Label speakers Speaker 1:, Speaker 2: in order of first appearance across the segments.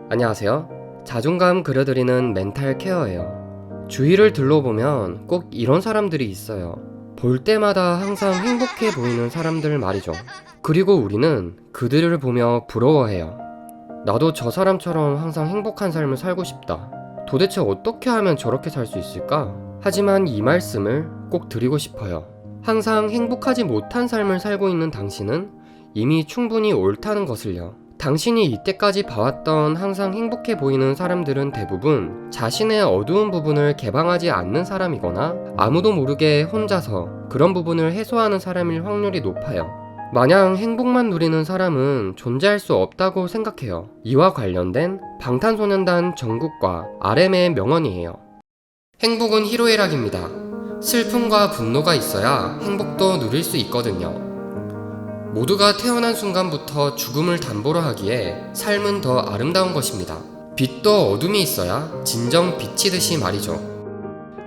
Speaker 1: 안녕하세요. 자존감 그려드리는 멘탈 케어예요. 주위를 둘러보면 꼭 이런 사람들이 있어요. 볼 때마다 항상 행복해 보이는 사람들 말이죠. 그리고 우리는 그들을 보며 부러워해요. 나도 저 사람처럼 항상 행복한 삶을 살고 싶다. 도대체 어떻게 하면 저렇게 살 수 있을까? 하지만 이 말씀을 꼭 드리고 싶어요. 항상 행복하지 못한 삶을 살고 있는 당신은 이미 충분히 옳다는 것을요. 당신이 이때까지 봐왔던 항상 행복해 보이는 사람들은 대부분 자신의 어두운 부분을 개방하지 않는 사람이거나 아무도 모르게 혼자서 그런 부분을 해소하는 사람일 확률이 높아요. 마냥 행복만 누리는 사람은 존재할 수 없다고 생각해요. 이와 관련된 방탄소년단 정국과 RM의 명언이에요. 행복은 희로애락입니다. 슬픔과 분노가 있어야 행복도 누릴 수 있거든요. 모두가 태어난 순간부터 죽음을 담보로 하기에 삶은 더 아름다운 것입니다. 빛도 어둠이 있어야 진정 빛이듯이 말이죠.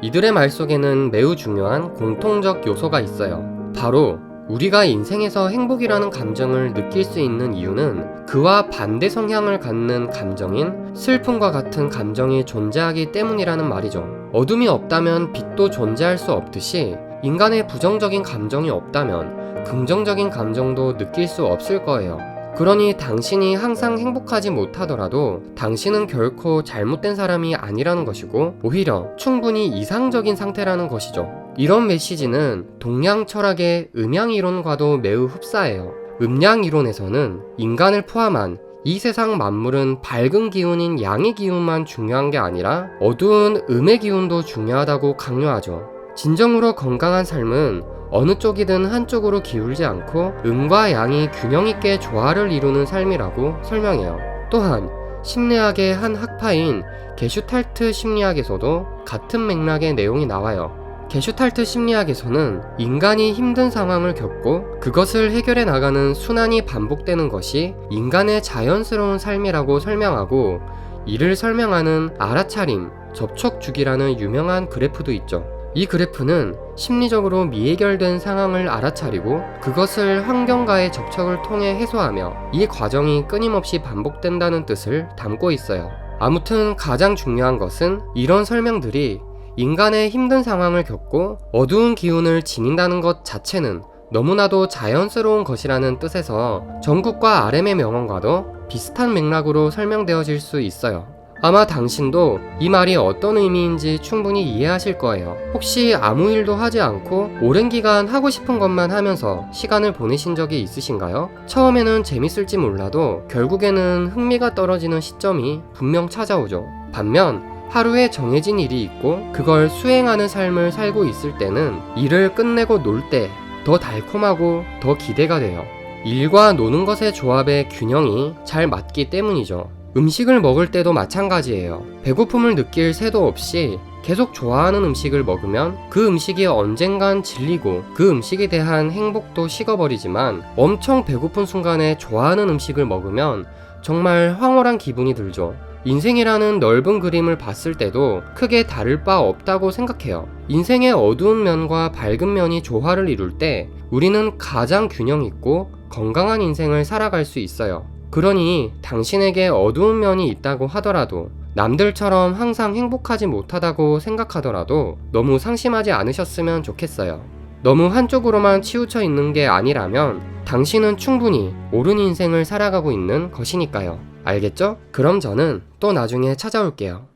Speaker 1: 이들의 말 속에는 매우 중요한 공통적 요소가 있어요. 바로 우리가 인생에서 행복이라는 감정을 느낄 수 있는 이유는 그와 반대 성향을 갖는 감정인 슬픔과 같은 감정이 존재하기 때문이라는 말이죠. 어둠이 없다면 빛도 존재할 수 없듯이 인간의 부정적인 감정이 없다면 긍정적인 감정도 느낄 수 없을 거예요. 그러니 당신이 항상 행복하지 못하더라도 당신은 결코 잘못된 사람이 아니라는 것이고 오히려 충분히 이상적인 상태라는 것이죠. 이런 메시지는 동양 철학의 음양이론과도 매우 흡사해요. 음양이론에서는 인간을 포함한 이 세상 만물은 밝은 기운인 양의 기운만 중요한 게 아니라 어두운 음의 기운도 중요하다고 강조하죠. 진정으로 건강한 삶은 어느 쪽이든 한쪽으로 기울지 않고 음과 양이 균형 있게 조화를 이루는 삶이라고 설명해요. 또한 심리학의 한 학파인 게슈탈트 심리학에서도 같은 맥락의 내용이 나와요. 게슈탈트 심리학에서는 인간이 힘든 상황을 겪고 그것을 해결해 나가는 순환이 반복되는 것이 인간의 자연스러운 삶이라고 설명하고, 이를 설명하는 알아차림, 접촉주기라는 유명한 그래프도 있죠. 이 그래프는 심리적으로 미해결된 상황을 알아차리고 그것을 환경과의 접촉을 통해 해소하며 이 과정이 끊임없이 반복된다는 뜻을 담고 있어요. 아무튼 가장 중요한 것은 이런 설명들이 인간의 힘든 상황을 겪고 어두운 기운을 지닌다는 것 자체는 너무나도 자연스러운 것이라는 뜻에서 정국과 RM의 명언과도 비슷한 맥락으로 설명되어질 수 있어요. 아마 당신도 이 말이 어떤 의미인지 충분히 이해하실 거예요. 혹시 아무 일도 하지 않고 오랜 기간 하고 싶은 것만 하면서 시간을 보내신 적이 있으신가요? 처음에는 재밌을지 몰라도 결국에는 흥미가 떨어지는 시점이 분명 찾아오죠. 반면 하루에 정해진 일이 있고 그걸 수행하는 삶을 살고 있을 때는 일을 끝내고 놀 때 더 달콤하고 더 기대가 돼요. 일과 노는 것의 조합의 균형이 잘 맞기 때문이죠. 음식을 먹을 때도 마찬가지예요. 배고픔을 느낄 새도 없이 계속 좋아하는 음식을 먹으면 그 음식이 언젠간 질리고 그 음식에 대한 행복도 식어버리지만 엄청 배고픈 순간에 좋아하는 음식을 먹으면 정말 황홀한 기분이 들죠. 인생이라는 넓은 그림을 봤을 때도 크게 다를 바 없다고 생각해요. 인생의 어두운 면과 밝은 면이 조화를 이룰 때 우리는 가장 균형 있고 건강한 인생을 살아갈 수 있어요. 그러니 당신에게 어두운 면이 있다고 하더라도, 남들처럼 항상 행복하지 못하다고 생각하더라도 너무 상심하지 않으셨으면 좋겠어요. 너무 한쪽으로만 치우쳐 있는 게 아니라면 당신은 충분히 옳은 인생을 살아가고 있는 것이니까요. 알겠죠? 그럼 저는 또 나중에 찾아올게요.